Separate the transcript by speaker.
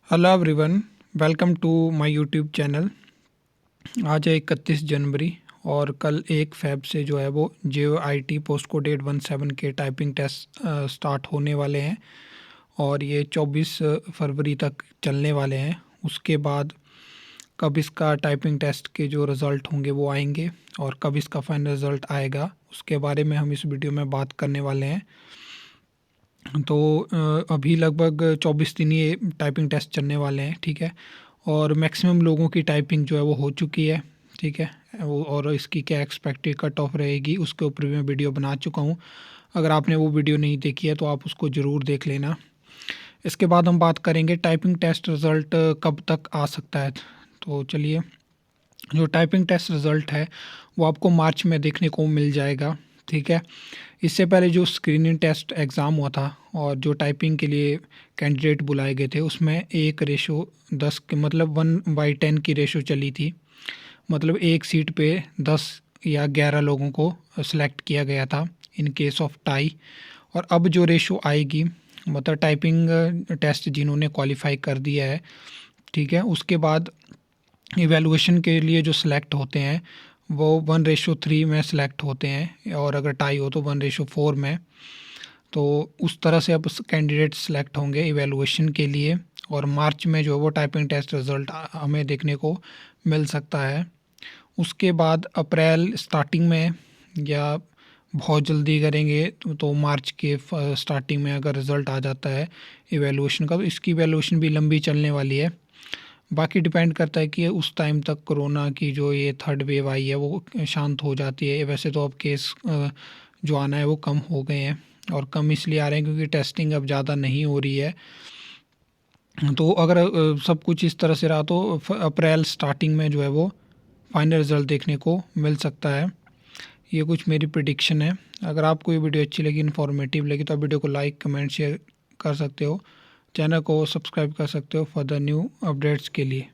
Speaker 1: Hello everyone, welcome to my YouTube channel. आज है 31 जनवरी और कल 1 फेब से जो है वो JOIT पोस्ट कोड 817 के टाइपिंग टेस्ट स्टार्ट होने वाले हैं और ये 24 फरवरी तक चलने वाले हैं। उसके बाद कब इसका टाइपिंग टेस्ट के जो रिज़ल्ट होंगे वो आएंगे और कब इसका फाइनल रिज़ल्ट आएगा उसके बारे में हम इस वीडियो में बात करने वाले हैं। तो अभी लगभग 24 दिन ये टाइपिंग टेस्ट चलने वाले हैं, ठीक है। और मैक्सिमम लोगों की टाइपिंग जो है वो हो चुकी है, ठीक है। और इसकी क्या एक्सपेक्टेड कट ऑफ रहेगी उसके ऊपर भी मैं वीडियो बना चुका हूँ। अगर आपने वो वीडियो नहीं देखी है तो आप उसको ज़रूर देख लेना। इसके बाद हम बात करेंगे टाइपिंग टेस्ट रिज़ल्ट कब तक आ सकता है। तो चलिए, जो टाइपिंग टेस्ट रिज़ल्ट है वो आपको मार्च में देखने को मिल जाएगा, ठीक है। इससे पहले जो स्क्रीनिंग टेस्ट एग्ज़ाम हुआ था और जो टाइपिंग के लिए कैंडिडेट बुलाए गए थे उसमें 1:10 के मतलब 1/10 की रेशो चली थी। मतलब एक सीट पे 10 या 11 लोगों को सिलेक्ट किया गया था इन केस ऑफ टाई। और अब जो रेशो आएगी, मतलब टाइपिंग टेस्ट जिन्होंने क्वालिफाई कर दिया है, ठीक है, उसके बाद इवैल्यूएशन के लिए जो सिलेक्ट होते हैं वो 1:3 में सिलेक्ट होते हैं और अगर टाई हो तो 1:4 में। तो उस तरह से अब कैंडिडेट सिलेक्ट होंगे इवैल्यूएशन के लिए और मार्च में जो वो टाइपिंग टेस्ट रिज़ल्ट हमें देखने को मिल सकता है। उसके बाद अप्रैल स्टार्टिंग में या बहुत जल्दी करेंगे तो मार्च के स्टार्टिंग में अगर रिज़ल्ट आ जाता है इवैल्यूएशन का तो इसकी इवैल्यूएशन भी लंबी चलने वाली है। बाकी डिपेंड करता है कि उस टाइम तक कोरोना की जो ये थर्ड वेव आई है वो शांत हो जाती है। वैसे तो अब केस जो आना है वो कम हो गए हैं और कम इसलिए आ रहे हैं क्योंकि टेस्टिंग अब ज़्यादा नहीं हो रही है। तो अगर सब कुछ इस तरह से रहा तो अप्रैल स्टार्टिंग में जो है वो फाइनल रिज़ल्ट देखने को मिल सकता है। ये कुछ मेरी प्रिडिक्शन है। अगर आपको ये वीडियो अच्छी लगी, इन्फॉर्मेटिव लगी तो आप वीडियो को लाइक, कमेंट, शेयर कर सकते हो। चैनल को सब्सक्राइब कर सकते हो फर्दर न्यू अपडेट्स के लिए।